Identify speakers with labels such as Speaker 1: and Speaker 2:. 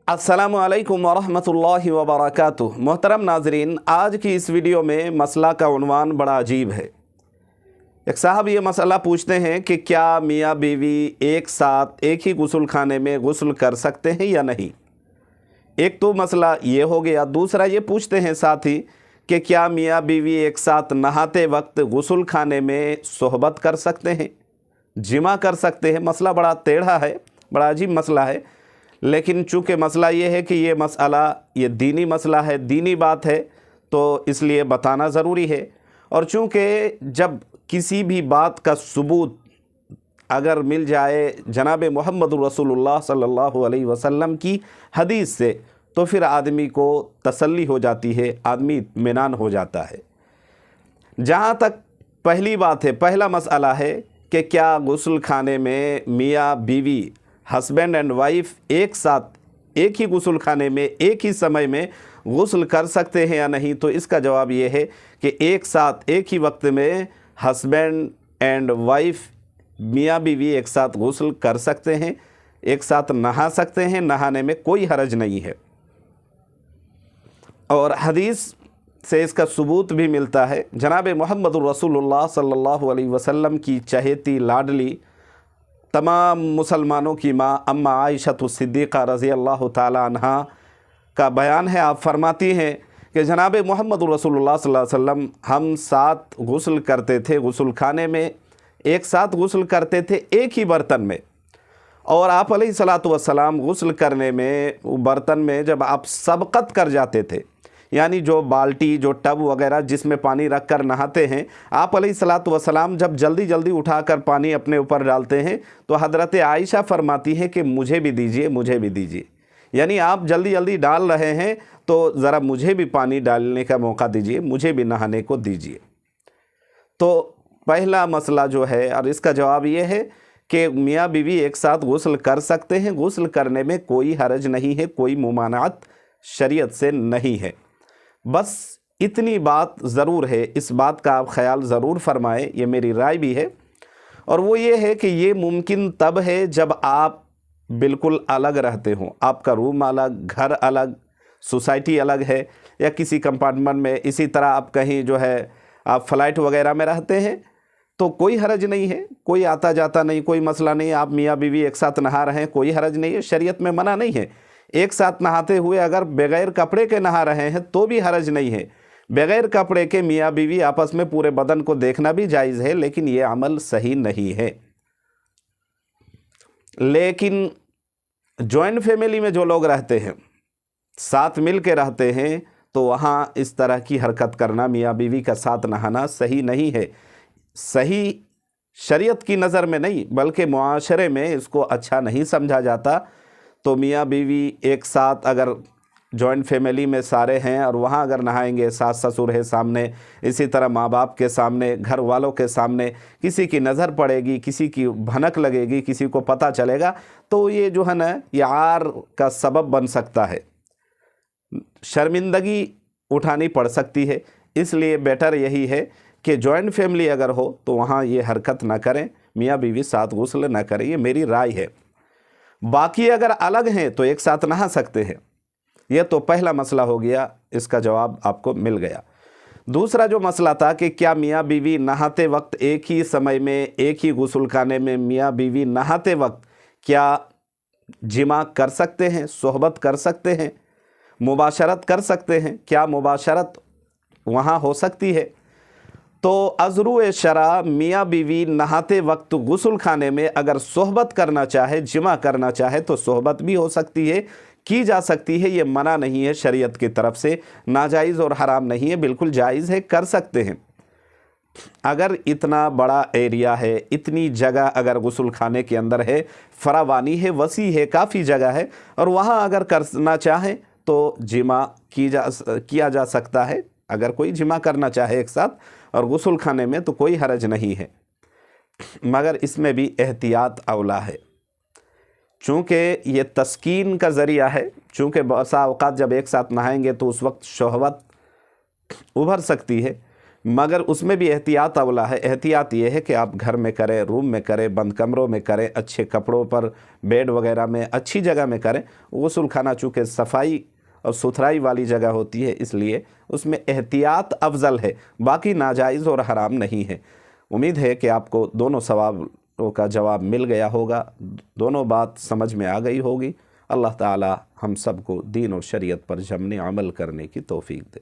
Speaker 1: अस्सलामु अलैकुम वरहमतुल्लाहि वबरकातुह। मोहतरम नाजरीन, आज की इस वीडियो में मसला का उन्वान बड़ा अजीब है। एक साहब ये मसला पूछते हैं कि क्या मियाँ बीवी एक साथ एक ही गुस्ल खाने में गुस्ल कर सकते हैं या नहीं। एक तो मसला ये हो गया। दूसरा ये पूछते हैं साथ ही कि क्या मियाँ बीवी एक साथ नहाते वक्त गुस्ल खाने में सोहबत कर सकते हैं, जिमा कर सकते हैं। मसला बड़ा टेढ़ा है, बड़ा अजीब मसला है, लेकिन चूँकि मसला ये है कि ये मसला ये दीनी मसला है, दीनी बात है, तो इसलिए बताना ज़रूरी है। और चूँकि जब किसी भी बात का सबूत अगर मिल जाए जनाब मोहम्मद रसूलुल्लाह सल्लल्लाहु अलैहि वसल्लम की हदीस से, तो फिर आदमी को तसल्ली हो जाती है, आदमी इत्मीनान हो जाता है। जहाँ तक पहली बात है, पहला मसला है कि क्या गुस्ल खाने में मियाँ बीवी हस्बैंड एंड वाइफ एक साथ एक ही गुस्ल खाने में एक ही समय में गुस्ल कर सकते हैं या नहीं। तो इसका जवाब ये है कि एक साथ एक ही वक्त में हस्बैंड एंड वाइफ मियाँ बीवी एक साथ गुस्ल कर सकते हैं, एक साथ नहा सकते हैं, नहाने में कोई हरज नहीं है। और हदीस से इसका सबूत भी मिलता है। जनाब मोहम्मद रसूलुल्लाह सल्लल्लाहु अलैहि वसल्लम की चहेती लाडली तमाम मुसलमानों की माँ अम्मा आयशा सिद्दीक़ा रज़ी अल्लाह ताला अन्हा का बयान है। आप फरमाती हैं कि जनाब मोहम्मद रसूलुल्लाह सल्लल्लाहु अलैहि वसल्लम हम साथ गुस्ल करते थे, गुस्ल खाने में एक साथ गुस्ल करते थे एक ही बर्तन में। और आप अलैहिस्सलातु वस्सलाम गुस्ल करने में बर्तन में जब आप सबकत कर जाते थे, यानी जो बाल्टी जो टब वगैरह जिसमें पानी रख कर नहाते हैं, आप अलैहिस्सलातु वस्सलाम जब जल्दी जल्दी उठाकर पानी अपने ऊपर डालते हैं तो हज़रत आयशा फरमाती हैं कि मुझे भी दीजिए, मुझे भी दीजिए। यानी आप जल्दी जल्दी डाल रहे हैं तो ज़रा मुझे भी पानी डालने का मौका दीजिए, मुझे भी नहाने को दीजिए। तो पहला मसला जो है, और इसका जवाब ये है कि मियाँ बीवी एक साथ गुस्ल कर सकते हैं, गुस्ल करने में कोई हरज नहीं है, कोई मुमानात शरीयत से नहीं है। बस इतनी बात ज़रूर है, इस बात का आप ख्याल ज़रूर फरमाएं, ये मेरी राय भी है। और वो ये है कि ये मुमकिन तब है जब आप बिल्कुल अलग रहते हों, आपका रूम अलग, घर अलग, सोसाइटी अलग है, या किसी कंपार्टमेंट में, इसी तरह आप कहीं जो है आप फ्लाइट वगैरह में रहते हैं तो कोई हरज नहीं है, कोई आता जाता नहीं, कोई मसला नहीं। आप मियाँ बीवी एक साथ नहा रहे हैं, कोई हरज नहीं है, शरीयत में मना नहीं है। एक साथ नहाते हुए अगर बग़ैर कपड़े के नहा रहे हैं तो भी हरज नहीं है। बग़ैर कपड़े के मियाँ बीवी आपस में पूरे बदन को देखना भी जायज़ है, लेकिन ये अमल सही नहीं है। लेकिन जॉइंट फैमिली में जो लोग रहते हैं, साथ मिल के रहते हैं, तो वहाँ इस तरह की हरकत करना, मियाँ बीवी का साथ नहाना सही नहीं है। सही शरीयत की नज़र में नहीं, बल्कि मुआशरे में इसको अच्छा नहीं समझा जाता। तो मियाँ बीवी एक साथ अगर जॉइंट फैमिली में सारे हैं और वहाँ अगर नहाएंगे, सास ससुर है सामने, इसी तरह माँ बाप के सामने, घर वालों के सामने, किसी की नज़र पड़ेगी, किसी की भनक लगेगी, किसी को पता चलेगा, तो ये जो है ना, ये आर का सबब बन सकता है, शर्मिंदगी उठानी पड़ सकती है। इसलिए बेटर यही है कि जॉइंट फैमिली अगर हो तो वहाँ ये हरकत ना करें, मियाँ बीवी साथ गुस्ल ना करें, ये मेरी राय है। बाकी अगर अलग हैं तो एक साथ नहा सकते हैं। यह तो पहला मसला हो गया, इसका जवाब आपको मिल गया। दूसरा जो मसला था कि क्या मियाँ बीवी नहाते वक्त एक ही समय में एक ही गुस्ल खाने में मियाँ बीवी नहाते वक्त क्या जिमा कर सकते हैं, सोहबत कर सकते हैं, मुबाशरत कर सकते हैं, क्या मुबाशरत वहाँ हो सकती है। तो अज़रू शरा मियाँ बीवी नहाते वक्त गुस्ल खाने में अगर सोहबत करना चाहे, जिमा करना चाहे, तो सोहबत भी हो सकती है, की जा सकती है। ये मना नहीं है शरीयत की तरफ से, नाजायज़ और हराम नहीं है, बिल्कुल जायज़ है, कर सकते हैं। अगर इतना बड़ा एरिया है, इतनी जगह अगर गुस्ल खाने के अंदर है, फरावानी है, वसी है, काफ़ी जगह है, और वहाँ अगर करना चाहें तो जिमा किया जा सकता है। अगर कोई जिमा करना चाहे एक साथ और गुस्ल खाने में तो कोई हरज नहीं है, मगर इसमें भी एहतियात औला है। चूँकि ये तस्कीन का ज़रिया है, चूँकि बसा औक़ात जब एक साथ नहाएंगे तो उस वक्त शहवत उभर सकती है। مگر اس میں بھی احتیاط اولا ہے۔ احتیاط یہ ہے کہ آپ گھر میں کریں، روم میں کریں، بند کمروں میں کریں، اچھے کپڑوں پر، بیڈ وغیرہ میں، اچھی جگہ میں کریں۔ غسل خانہ چونکہ صفائی اور ستھرائی والی جگہ ہوتی ہے، اس لیے اس میں احتیاط افضل ہے، باقی ناجائز اور حرام نہیں ہے۔ امید ہے کہ آپ کو دونوں سوالوں کا جواب مل گیا ہوگا، دونوں بات سمجھ میں آ گئی ہوگی۔ اللہ تعالی ہم سب کو دین اور شریعت پر جمنے عمل کرنے کی توفیق دے۔